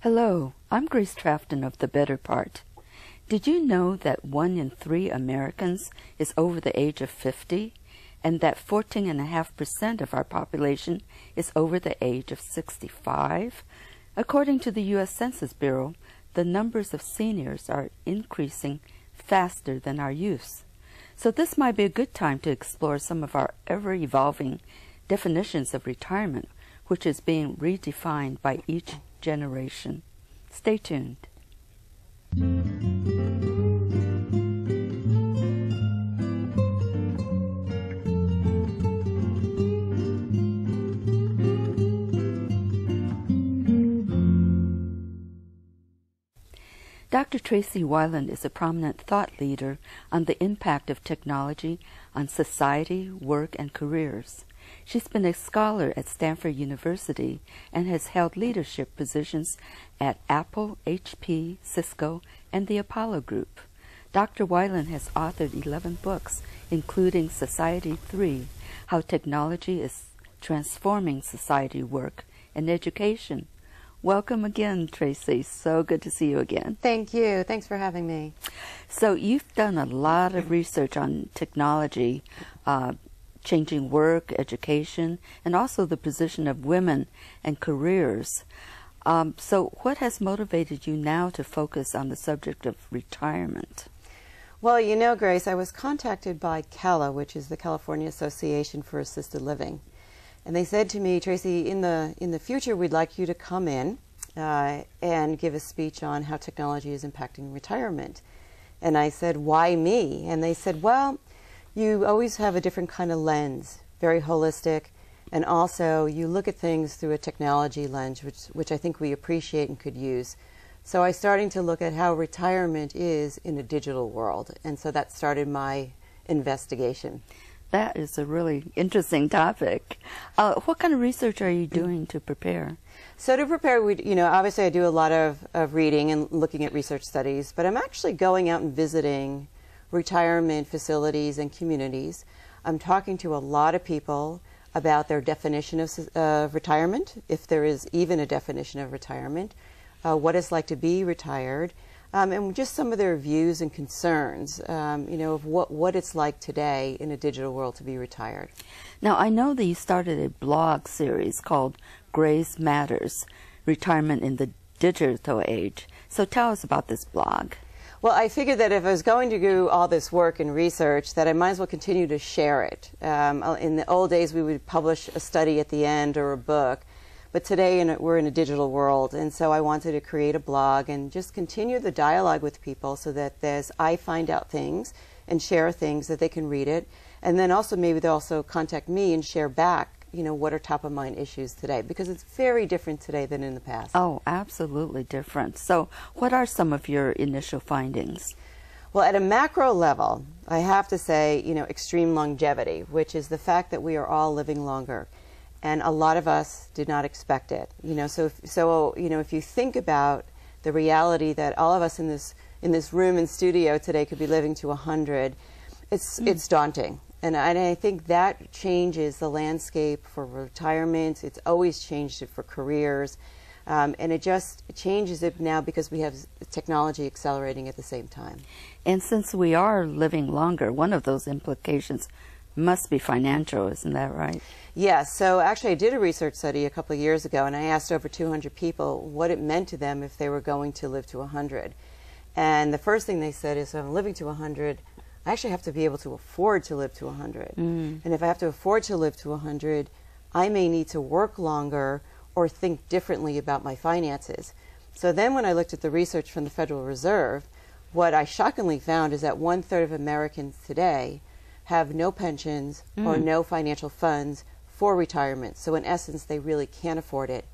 Hello, I'm Grace Trafton of The Better Part. Did you know that 1 in 3 Americans is over the age of 50, and that 14.5% of our population is over the age of 65? According to the U.S. Census Bureau, the numbers of seniors are increasing faster than our youth. So this might be a good time to explore some of our ever-evolving definitions of retirement, which is being redefined by each generation. Stay tuned. Dr. Tracey Wilen is a prominent thought leader on the impact of technology on society, work, and careers. She's been a scholar at Stanford University and has held leadership positions at Apple, HP, Cisco, and the Apollo Group. Dr. Wilen has authored 11 books, including Society 3, How Technology is Transforming Society, Work, and Education. Welcome again, Tracey. So good to see you again. Thank you. Thanks for having me. So you've done a lot of research on technology, changing work, education, and also the position of women and careers. So what has motivated you now to focus on the subject of retirement? Well, you know, Grace, I was contacted by CALA, which is the California Association for Assisted Living. And they said to me, Tracey, in the future, we'd like you to come in and give a speech on how technology is impacting retirement. And I said, why me? And they said, well, you always have a different kind of lens, very holistic, and also you look at things through a technology lens, which I think we appreciate and could use. So I started to look at how retirement is in a digital world, and so that started my investigation. That is a really interesting topic. What kind of research are you doing to prepare? So to prepare, obviously I do a lot of reading and looking at research studies, but I'm actually going out and visiting retirement facilities and communities. I'm talking to a lot of people about their definition of retirement, if there is even a definition of retirement, what it's like to be retired, and just some of their views and concerns, of what it's like today in a digital world to be retired. Now, I know that you started a blog series called Grace Matters, Retirement in the Digital Age. So tell us about this blog. Well, I figured that if I was going to do all this work and research, that I might as well continue to share it. In the old days, we would publish a study at the end or a book. But today we're in a digital world, and so I wanted to create a blog and just continue the dialogue with people so that as I find out things and share things that they can read it, and then also maybe they'll also contact me and share back, what are top of mind issues today, because it's very different today than in the past. Oh, absolutely different. So what are some of your initial findings? Well, at a macro level, I have to say, extreme longevity, which is the fact that we are all living longer. And a lot of us did not expect it. If you think about the reality that all of us in this room and studio today could be living to 100, it's daunting. And I think that changes the landscape for retirement. It's always changed it for careers. And it just changes it now because we have technology accelerating at the same time. And since we are living longer, one of those implications must be financial, isn't that right? Yes. So actually I did a research study a couple of years ago, and I asked over 200 people what it meant to them if they were going to live to 100. And the first thing they said is, if I'm living to 100, I actually have to be able to afford to live to 100. And if I have to afford to live to 100, I may need to work longer or think differently about my finances. So then when I looked at the research from the Federal Reserve, what I shockingly found is that 1/3 of Americans today have no pensions or no financial funds for retirement. So in essence, they really can't afford it.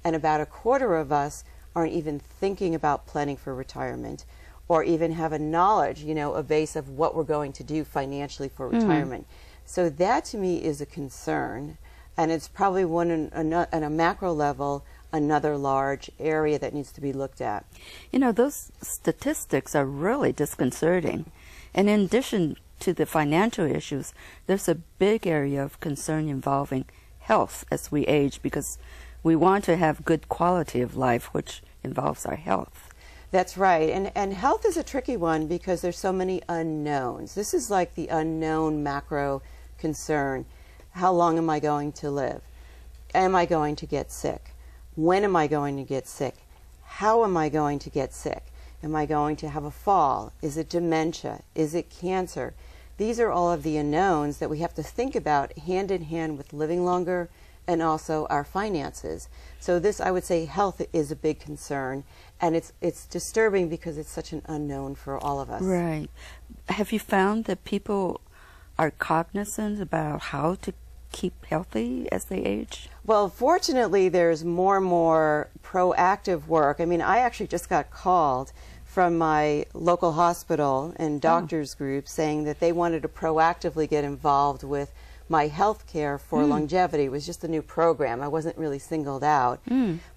And about 1/4 of us aren't even thinking about planning for retirement or even have a knowledge, a base of what we're going to do financially for retirement. So that to me is a concern. And it's probably at a macro level, another large area that needs to be looked at. Those statistics are really disconcerting. And in addition to the financial issues, there's a big area of concern involving health as we age, because we want to have good quality of life, which involves our health. That's right. And health is a tricky one because there's so many unknowns. This is like the unknown macro concern. How long am I going to live? Am I going to get sick? When am I going to get sick? How am I going to get sick? Am I going to have a fall? Is it dementia? Is it cancer? These are all of the unknowns that we have to think about hand in hand with living longer and also our finances. So this, I would say, health is a big concern, and it's disturbing because it's such an unknown for all of us. Right. Have you found that people are cognizant about how to keep healthy as they age? Well, fortunately, there's more and more proactive work. I mean, I actually just got called from my local hospital and doctors group saying that they wanted to proactively get involved with my health care for longevity. It was just a new program. I wasn't really singled out,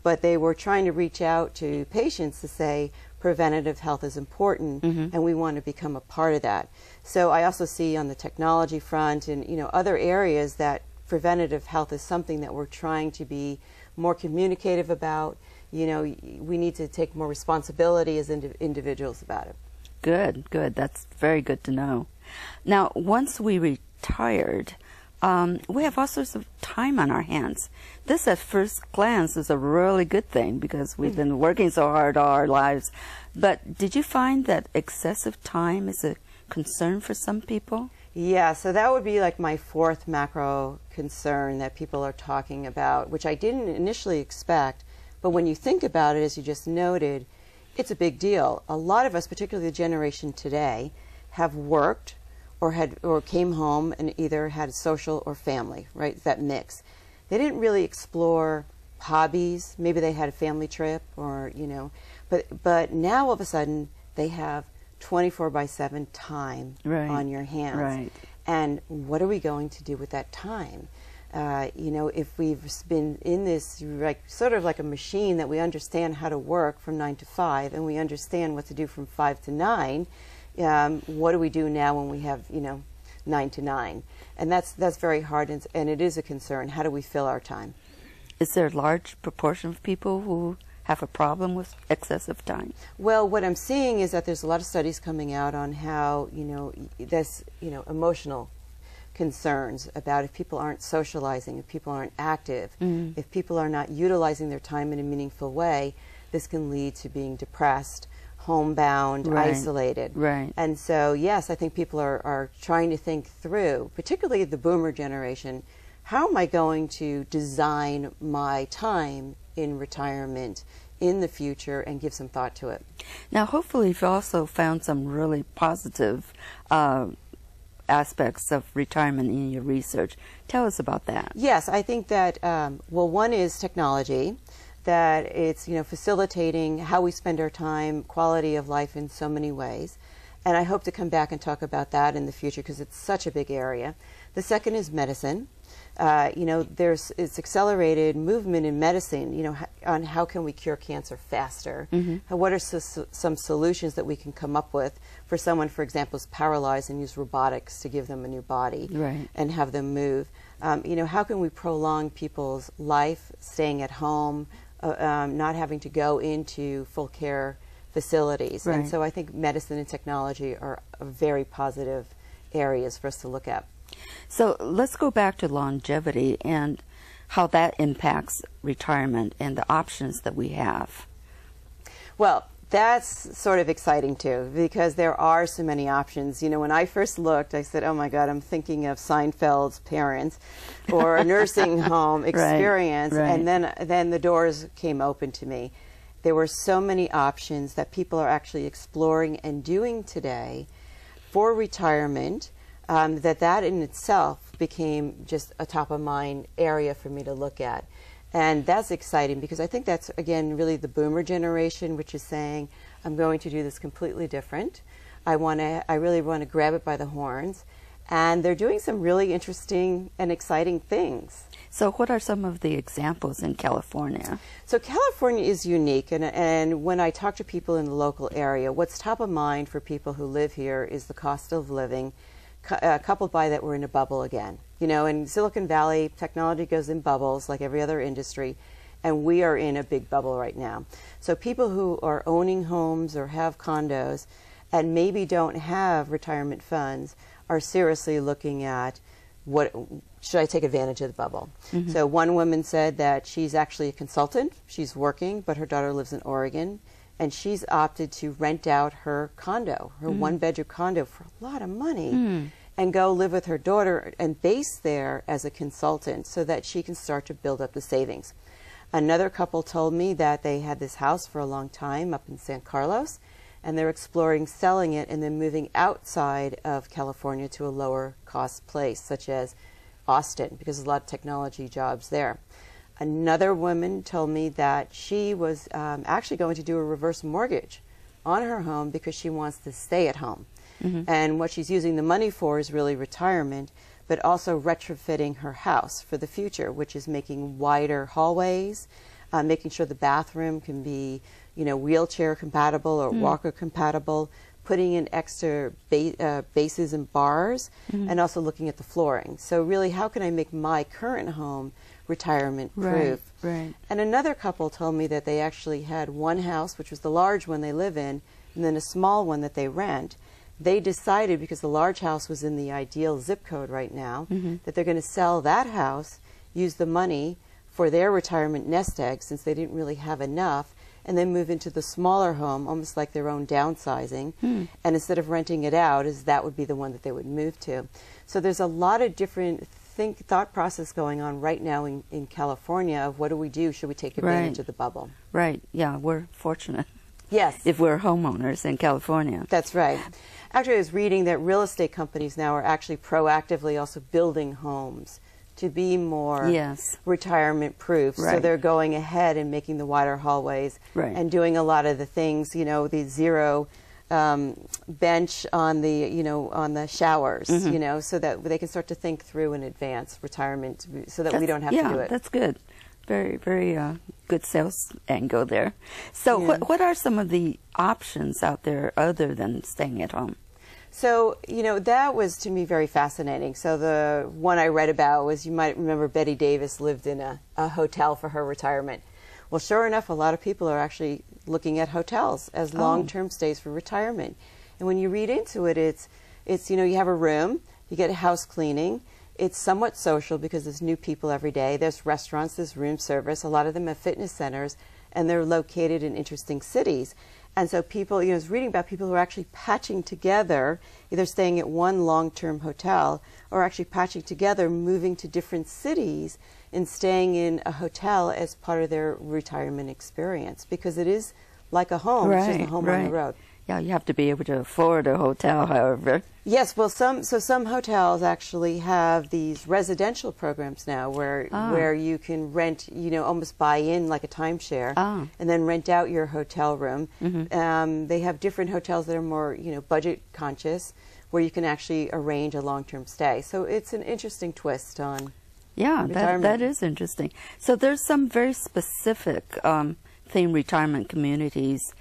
but they were trying to reach out to patients to say preventative health is important, and we want to become a part of that. So I also see on the technology front and other areas that preventative health is something that we're trying to be more communicative about. We need to take more responsibility as individuals about it. Good, good. That's very good to know. Now, once we retired, we have all sorts of time on our hands. This, at first glance, is a really good thing because we've been working so hard all our lives. But did you find that excessive time is a concern for some people? Yeah, so that would be like my fourth macro concern that people are talking about, which I didn't initially expect. But when you think about it, as you just noted, it's a big deal. A lot of us, particularly the generation today, have worked or came home and either had social or family, right? That mix. They didn't really explore hobbies. Maybe they had a family trip or, but now all of a sudden they have 24/7 time on your hands. Right. And what are we going to do with that time? If we've been in this sort of like a machine that we understand how to work from 9 to 5 and we understand what to do from 5 to 9, what do we do now when we have 9 to 9? And that's very hard, and it is a concern. How do we fill our time? Is there a large proportion of people who have a problem with excessive time? Well, what I'm seeing is that there's a lot of studies coming out on how emotional concerns about if people aren't socializing, if people aren't active, if people are not utilizing their time in a meaningful way, this can lead to being depressed, homebound, isolated. Right. And so, yes, I think people are trying to think through, particularly the boomer generation, how am I going to design my time in retirement in the future and give some thought to it. Now, hopefully you've also found some really positive aspects of retirement in your research. Tell us about that. Yes, I think that, well, one is technology, that it's, facilitating how we spend our time, quality of life in so many ways. And I hope to come back and talk about that in the future because it's such a big area. The second is medicine. It's accelerated movement in medicine, on how can we cure cancer faster? What are some solutions that we can come up with for someone, for example, who's paralyzed and use robotics to give them a new body and have them move? How can we prolong people's life, staying at home, not having to go into full care facilities? And so I think medicine and technology are very positive areas for us to look at. So let's go back to longevity and how that impacts retirement and the options that we have. Well, that's sort of exciting too, because there are so many options. When I first looked, I said, oh my God, I'm thinking of Seinfeld's parents or a nursing home experience. And then the doors came open to me. There were so many options that people are actually exploring and doing today for retirement. That in itself became just a top-of-mind area for me to look at. And that's exciting because I think that's, again, really the boomer generation, which is saying, I'm going to do this completely different. I really want to grab it by the horns. And they're doing some really interesting and exciting things. So what are some of the examples in California? So California is unique, and when I talk to people in the local area, what's top of mind for people who live here is the cost of living, coupled by that we're in a bubble again. In Silicon Valley, technology goes in bubbles like every other industry, and we are in a big bubble right now. So people who are owning homes or have condos and maybe don't have retirement funds are seriously looking at, what should I take advantage of the bubble? Mm-hmm. So one woman said that she's actually a consultant. She's working, but her daughter lives in Oregon, and she's opted to rent out her condo, her one-bedroom condo, for a lot of money, and go live with her daughter and base there as a consultant so that she can start to build up the savings. Another couple told me that they had this house for a long time up in San Carlos, and they're exploring selling it and then moving outside of California to a lower cost place, such as Austin, because there's a lot of technology jobs there. Another woman told me that she was actually going to do a reverse mortgage on her home because she wants to stay at home. And what she's using the money for is really retirement, but also retrofitting her house for the future, which is making wider hallways, making sure the bathroom can be, you know, wheelchair compatible or walker compatible, putting in extra bases and bars, and also looking at the flooring. So really, how can I make my current home retirement proof? Right. And another couple told me that they actually had one house, which was the large one they live in, and then a small one that they rent. They decided, because the large house was in the ideal zip code right now, that they're going to sell that house, use the money for their retirement nest egg, since they didn't really have enough, and then move into the smaller home, almost like their own downsizing. And instead of renting it out, that would be the one that they would move to. So there's a lot of different thought process going on right now in California of what do we do? Should we take advantage of the bubble? Right. Yeah, we're fortunate. Yes. If we're homeowners in California. That's right. Actually, I was reading that real estate companies now are actually proactively also building homes to be more retirement proof. So they're going ahead and making the wider hallways and doing a lot of the things, you know, the zero bench on the, you know, on the showers, you know, so that they can start to think through in advance retirement, so that we don't have to do it. That's good. Very, very good sales angle there. So what are some of the options out there other than staying at home? So, you know, that was to me very fascinating. So the one I read about was, you might remember Betty Davis lived in a hotel for her retirement. Well, sure enough, a lot of people are actually looking at hotels as long-term stays for retirement. And when you read into it, it's you know, you have a room, you get house cleaning, it's somewhat social because there's new people every day, there's restaurants, there's room service, a lot of them have fitness centers, and they're located in interesting cities. And so people, you know, I was reading about people who are actually patching together, either staying at one long-term hotel or actually patching together, moving to different cities and staying in a hotel as part of their retirement experience, because it is like a home, it's just a home on the road. Yeah, you have to be able to afford a hotel, however. Yes, well, some hotels actually have these residential programs now where you can rent, you know, almost buy in like a timeshare, and then rent out your hotel room. They have different hotels that are more, you know, budget conscious, where you can actually arrange a long-term stay. So it's an interesting twist on retirement. that is interesting. So there's some very specific theme retirement communities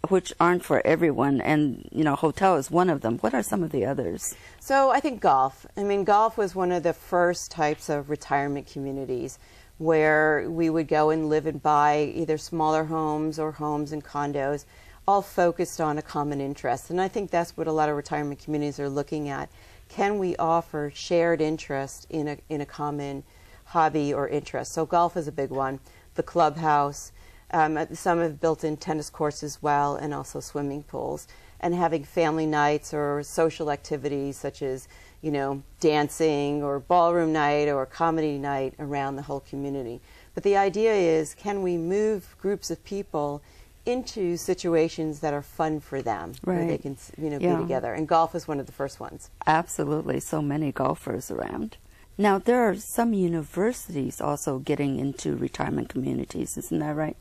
which aren't for everyone, and, you know, hotel is one of them. What are some of the others? So I think golf. I mean, golf was one of the first types of retirement communities where we would go and live and buy either smaller homes or homes and condos, all focused on a common interest. And I think that's what a lot of retirement communities are looking at. Can we offer shared interest in a common hobby or interest? So golf is a big one. The clubhouse. Some have built-in tennis courts as well, and also swimming pools, and having family nights or social activities such as, you know, dancing or ballroom night or comedy night around the whole community. But the idea is, can we move groups of people into situations that are fun for them, where they can, you know, be together? And golf is one of the first ones. Absolutely, so many golfers around. Now, there are some universities also getting into retirement communities, isn't that right?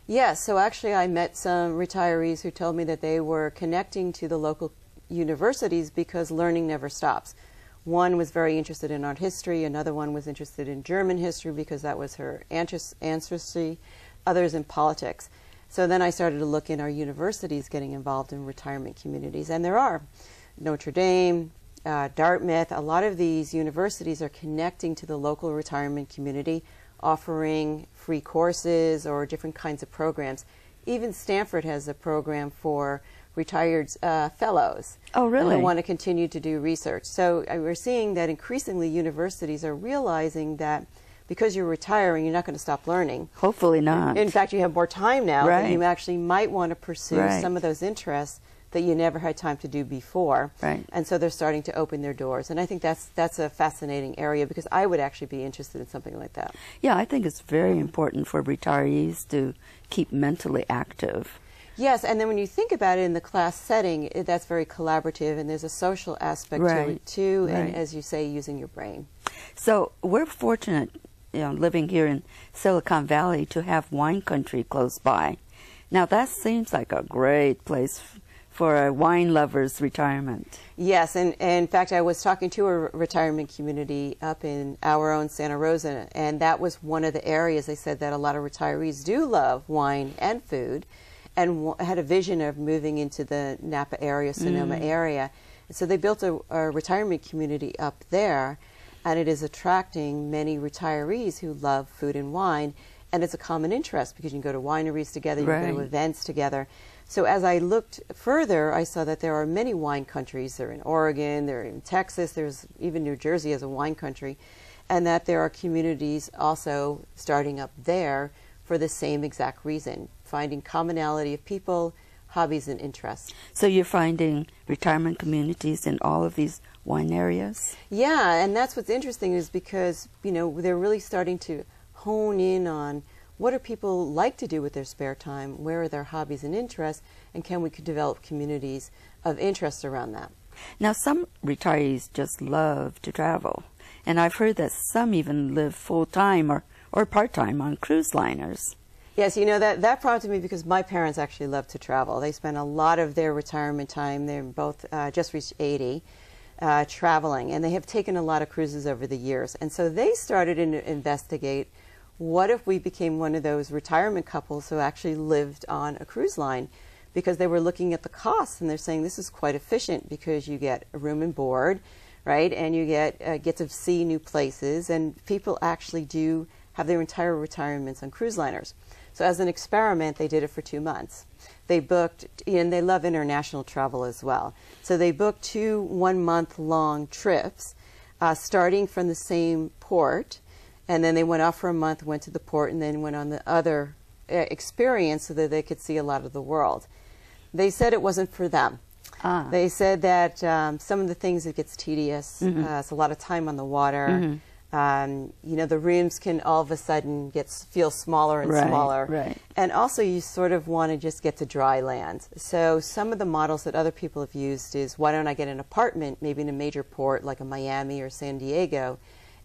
Yes, so actually I met some retirees who told me that they were connecting to the local universities because learning never stops. One was very interested in art history, another one was interested in German history because that was her ancestry, others in politics. So then I started to look in our universities getting involved in retirement communities, and there are. Notre Dame, Dartmouth, a lot of these universities are connecting to the local retirement community, offering free courses or different kinds of programs. Even Stanford has a program for retired fellows. Oh, really? Who want to continue to do research. So we're seeing that increasingly universities are realizing that because you're retiring, you're not going to stop learning. Hopefully not. In fact, you have more time now, Right. that you actually might want to pursue Right. some of those interests that you never had time to do before. Right. And so they're starting to open their doors. And I think that's a fascinating area, because I would actually be interested in something like that. Yeah, I think it's very important for retirees to keep mentally active. Yes, and then when you think about it in the class setting, that's very collaborative, and there's a social aspect to Right. it too, and Right. as you say, using your brain. So we're fortunate, living here in Silicon Valley, to have wine country close by. Now that seems like a great place for a wine lover's retirement. Yes, and in fact, I was talking to a retirement community up in our own Santa Rosa, and that was one of the areas they said that a lot of retirees do love wine and food, and had a vision of moving into the Napa area, Sonoma area. And so they built a retirement community up there, and it is attracting many retirees who love food and wine, and it's a common interest because you can go to wineries together, you can go to Right. events together. So as I looked further, I saw that there are many wine countries. They're in Oregon, they're in Texas, there's even New Jersey as a wine country, and that there are communities also starting up there for the same exact reason, finding commonality of people, hobbies, and interests. So you're finding retirement communities in all of these wine areas? Yeah, and that's what's interesting, is because, they're really starting to hone in on what do people like to do with their spare time, where are their hobbies and interests, and can we develop communities of interest around that. Now some retirees just love to travel, and I've heard that some even live full-time or part-time on cruise liners. Yes, that prompted me because my parents actually love to travel. They spend a lot of their retirement time, they're both just reached 80, traveling, and they have taken a lot of cruises over the years. And so they started to investigate, what if we became one of those retirement couples who actually lived on a cruise line? Because they were looking at the costs, and they're saying this is quite efficient because you get a room and board, right? And you get to see new places, and people actually do have their entire retirements on cruise liners. So as an experiment, they did it for 2 months. They booked, and they love international travel as well. So they booked 2 one-month-long trips, starting from the same port, and then they went off for a month, went to the port, and then went on the other experience so that they could see a lot of the world. They said it wasn't for them. They said that some of the things, it gets tedious. It's a lot of time on the water. The rooms can all of a sudden feel smaller and smaller. Right. And also you sort of want to just get to dry land. So some of the models that other people have used is, why don't I get an apartment, maybe in a major port like a Miami or San Diego,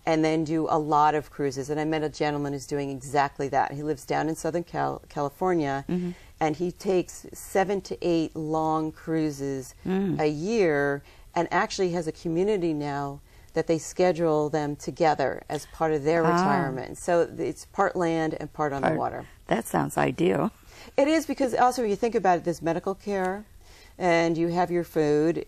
and then do a lot of cruises. And I met a gentleman who's doing exactly that. He lives down in Southern California, and he takes 7 to 8 long cruises a year, and actually has a community now that they schedule them together as part of their retirement. So it's part land and part on the water. That sounds ideal. It is, because also when you think about it, there's medical care, and you have your food.